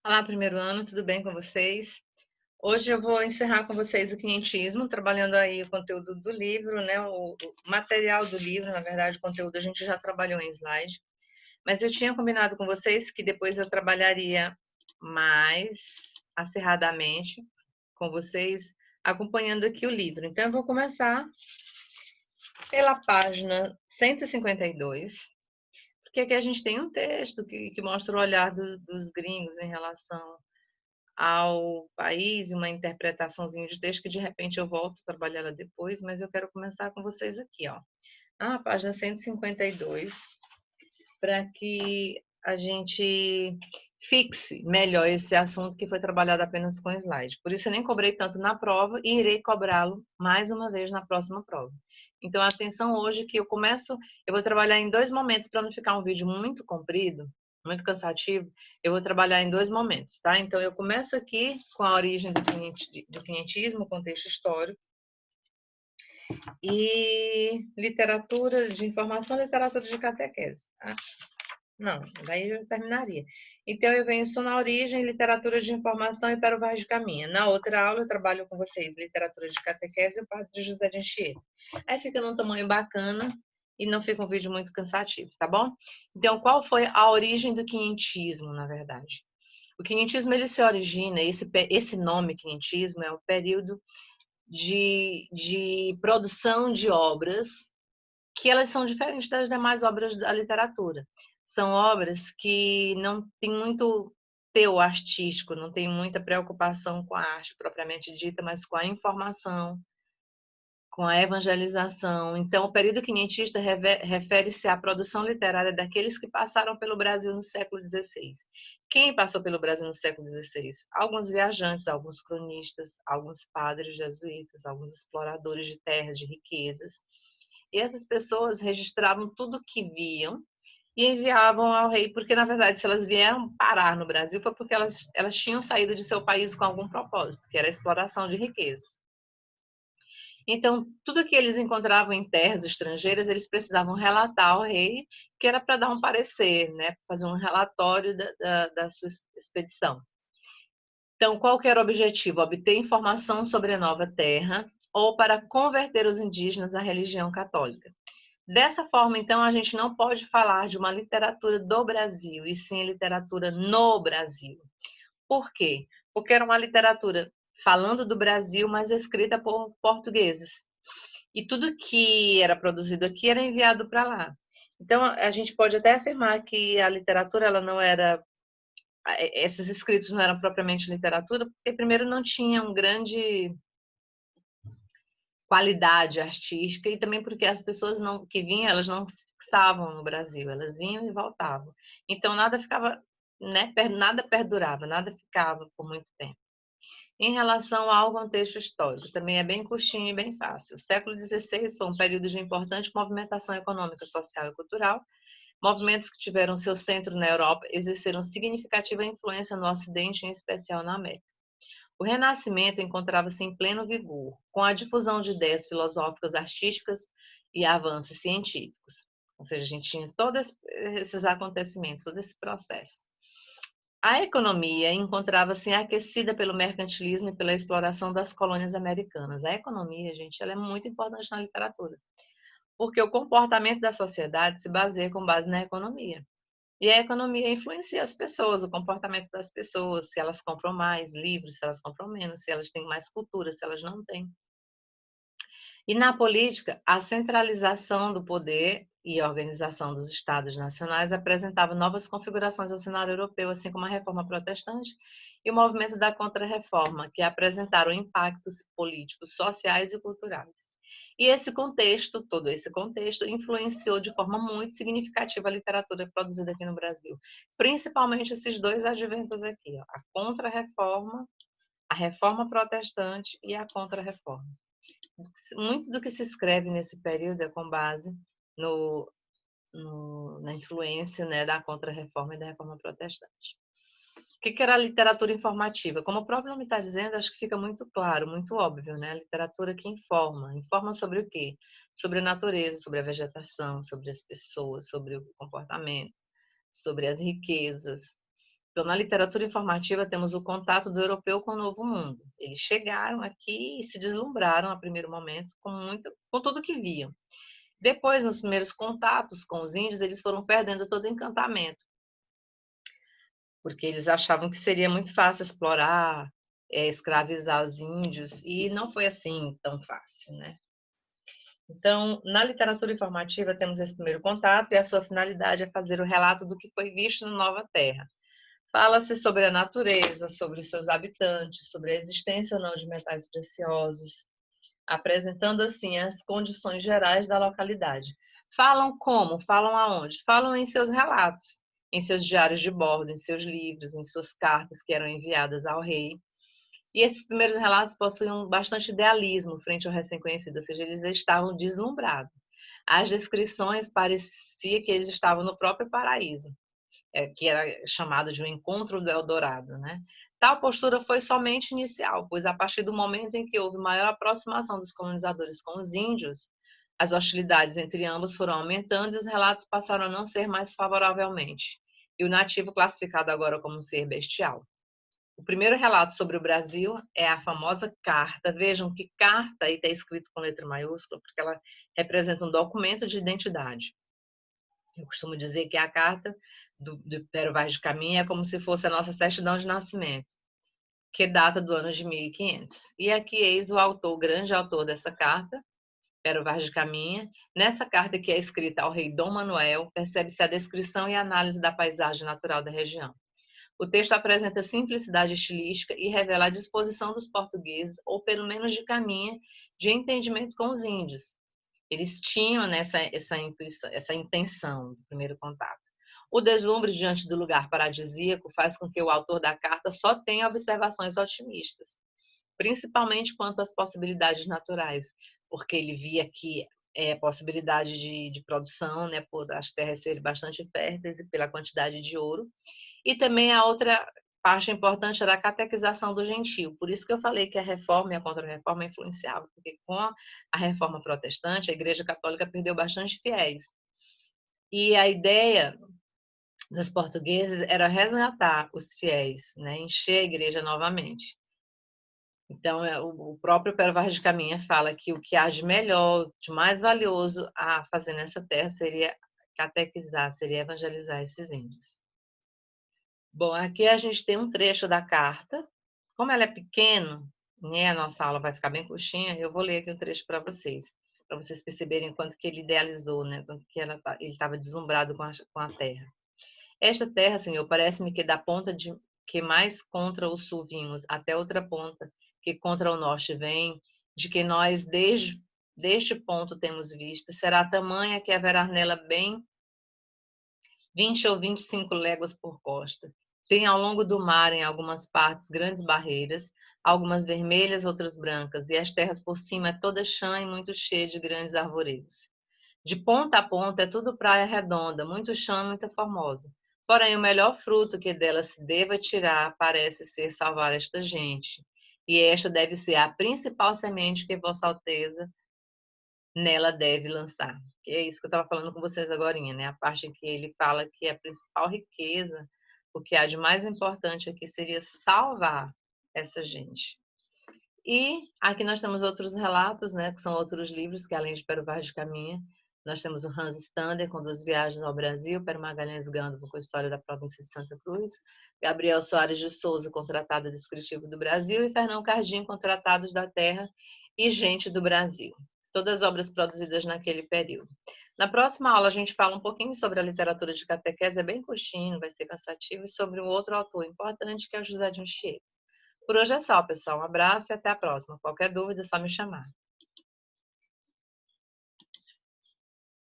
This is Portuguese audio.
Olá, primeiro ano, tudo bem com vocês? Hoje eu vou encerrar com vocês o quinhentismo, trabalhando aí o conteúdo do livro, né? O material do livro, na verdade, o conteúdo a gente já trabalhou em slide, mas eu tinha combinado com vocês que depois eu trabalharia mais acirradamente com vocês, acompanhando aqui o livro. Então, eu vou começar pela página 152, porque aqui a gente tem um texto que mostra o olhar dos gringos em relação ao país, uma interpretaçãozinha de texto que de repente eu volto a trabalhar ela depois, mas eu quero começar com vocês aqui, ó. Na página 152, para que a gente fixe melhor esse assunto que foi trabalhado apenas com slide. Por isso eu nem cobrei tanto na prova e irei cobrá-lo mais uma vez na próxima prova. Então, atenção hoje que eu vou trabalhar em dois momentos para não ficar um vídeo muito comprido, muito cansativo, eu vou trabalhar em dois momentos, tá? Então, eu começo aqui com a origem do quinhentismo, contexto histórico, e literatura de informação, literatura de catequese, tá? Não, daí eu terminaria. Então, eu venho só na origem, literatura de informação e para o Vaz de Caminha. Na outra aula, eu trabalho com vocês literatura de catequese e o Padre José de Anchieta. Aí fica num tamanho bacana e não fica um vídeo muito cansativo, tá bom? Então, qual foi a origem do quinhentismo, na verdade? O quinhentismo, ele se origina, esse nome quinhentismo é o período de produção de obras que elas são diferentes das demais obras da literatura. São obras que não têm muito teor artístico, não tem muita preocupação com a arte propriamente dita, mas com a informação, com a evangelização. Então, o período quinhentista refere-se à produção literária daqueles que passaram pelo Brasil no século XVI. Quem passou pelo Brasil no século XVI? Alguns viajantes, alguns cronistas, alguns padres jesuítas, alguns exploradores de terras, de riquezas. E essas pessoas registravam tudo o que viam e enviavam ao rei, porque, na verdade, se elas vieram parar no Brasil, foi porque elas tinham saído de seu país com algum propósito, que era a exploração de riquezas. Então, tudo que eles encontravam em terras estrangeiras, eles precisavam relatar ao rei, que era para dar um parecer, né, fazer um relatório da sua expedição. Então, qual que era o objetivo? Obter informação sobre a nova terra ou para converter os indígenas à religião católica. Dessa forma, então, a gente não pode falar de uma literatura do Brasil, e sim literatura no Brasil. Por quê? Porque era uma literatura falando do Brasil, mas escrita por portugueses. E tudo que era produzido aqui era enviado para lá. Então, a gente pode até afirmar que a literatura, ela não era, esses escritos não eram propriamente literatura, porque primeiro não tinha um grande qualidade artística e também porque as pessoas não, que vinham, elas não se fixavam no Brasil, elas vinham e voltavam. Então nada ficava, né, nada perdurava, nada ficava por muito tempo. Em relação ao contexto histórico, também é bem curtinho e bem fácil. O século XVI foi um período de importante movimentação econômica, social e cultural. Movimentos que tiveram seu centro na Europa exerceram significativa influência no Ocidente, em especial na América. O Renascimento encontrava-se em pleno vigor, com a difusão de ideias filosóficas, artísticas e avanços científicos. Ou seja, a gente tinha todos esses acontecimentos, todo esse processo. A economia encontrava-se aquecida pelo mercantilismo e pela exploração das colônias americanas. A economia, gente, ela é muito importante na literatura, porque o comportamento da sociedade se baseia com base na economia. E a economia influencia as pessoas, o comportamento das pessoas, se elas compram mais livros, se elas compram menos, se elas têm mais cultura, se elas não têm. E na política, a centralização do poder e a organização dos estados nacionais apresentava novas configurações ao cenário europeu, assim como a reforma protestante e o movimento da contra-reforma, que apresentaram impactos políticos, sociais e culturais. E esse contexto, todo esse contexto, influenciou de forma muito significativa a literatura produzida aqui no Brasil. Principalmente esses dois adventos aqui, ó, a contra-reforma, a reforma protestante e a contra-reforma. Muito do que se escreve nesse período é com base no, na influência, né, da contra-reforma e da reforma protestante. O que era a literatura informativa? Como o próprio nome está dizendo, acho que fica muito claro, muito óbvio, né? A literatura que informa. Informa sobre o quê? Sobre a natureza, sobre a vegetação, sobre as pessoas, sobre o comportamento, sobre as riquezas. Então, na literatura informativa, temos o contato do europeu com o Novo Mundo. Eles chegaram aqui e se deslumbraram, a primeiro momento, com tudo que viam. Depois, nos primeiros contatos com os índios, eles foram perdendo todo o encantamento, porque eles achavam que seria muito fácil explorar, escravizar os índios, e não foi assim tão fácil, né? Então, na literatura informativa, temos esse primeiro contato e a sua finalidade é fazer o relato do que foi visto na Nova Terra. Fala-se sobre a natureza, sobre os seus habitantes, sobre a existência ou não de metais preciosos, apresentando assim as condições gerais da localidade. Falam como? Falam aonde? Falam em seus relatos, em seus diários de bordo, em seus livros, em suas cartas que eram enviadas ao rei. E esses primeiros relatos possuíam bastante idealismo frente ao recém-conhecido, ou seja, eles estavam deslumbrados. As descrições parecia que eles estavam no próprio paraíso, que era chamado de um encontro do Eldorado, né? Tal postura foi somente inicial, pois a partir do momento em que houve maior aproximação dos colonizadores com os índios, as hostilidades entre ambos foram aumentando e os relatos passaram a não ser mais favoravelmente, e o nativo classificado agora como um ser bestial. O primeiro relato sobre o Brasil é a famosa carta. Vejam que carta aí está escrito com letra maiúscula, porque ela representa um documento de identidade. Eu costumo dizer que a carta do Pero Vaz de Caminha é como se fosse a nossa certidão de nascimento, que data do ano de 1500. E aqui eis o autor, o grande autor dessa carta, Pero Vaz de Caminha. Nessa carta, que é escrita ao rei Dom Manuel, percebe-se a descrição e análise da paisagem natural da região. O texto apresenta simplicidade estilística e revela a disposição dos portugueses, ou pelo menos de Caminha, de entendimento com os índios. Eles tinham essa intenção do primeiro contato. O deslumbre diante do lugar paradisíaco faz com que o autor da carta só tenha observações otimistas, principalmente quanto às possibilidades naturais, porque ele via que possibilidade de produção, né, por as terras serem bastante férteis e pela quantidade de ouro. E também a outra parte importante era a catequização do gentio. Por isso que eu falei que a reforma e a contra-reforma influenciavam, porque com a reforma protestante, a Igreja Católica perdeu bastante fiéis. E a ideia dos portugueses era resgatar os fiéis, né? Encher a igreja novamente. Então, o próprio Pero Vaz de Caminha fala que o que há de melhor, de mais valioso a fazer nessa terra seria catequizar, seria evangelizar esses índios. Bom, aqui a gente tem um trecho da carta. Como ela é pequeno, né, a nossa aula vai ficar bem curtinha, eu vou ler aqui um trecho para vocês perceberem quanto que ele idealizou, né, quanto que ele estava deslumbrado com a terra. Esta terra, Senhor, parece-me que da ponta de que mais contra o sul vimos, até outra ponta que contra o norte vem, de que nós deste ponto temos vista, será tamanha que haverá nela bem 20 ou 25 léguas por costa. Tem ao longo do mar, em algumas partes, grandes barreiras, algumas vermelhas, outras brancas, e as terras por cima é toda chã e muito cheia de grandes arvoredos. De ponta a ponta é tudo praia redonda, muito chã e muita formosa. Porém, o melhor fruto que dela se deva tirar parece ser salvar esta gente. E esta deve ser a principal semente que Vossa Alteza nela deve lançar. Que é isso que eu estava falando com vocês agora, né? A parte em que ele fala que a principal riqueza, o que há de mais importante aqui seria salvar essa gente. E aqui nós temos outros relatos, né, que são outros livros, que além de Pero Vaz de Caminha, nós temos o Hans Stander, com 2 viagens ao Brasil, Pero Magalhães Gandolfo, com a história da província de Santa Cruz, Gabriel Soares de Souza, com Tratado Descritivo do Brasil, e Fernão Cardim, com Tratados da Terra e Gente do Brasil. Todas obras produzidas naquele período. Na próxima aula a gente fala um pouquinho sobre a literatura de catequese, é bem curtinho, vai ser cansativo, e sobre um outro autor importante, que é o José de Anchieta. Por hoje é só, pessoal. Um abraço e até a próxima. Qualquer dúvida é só me chamar.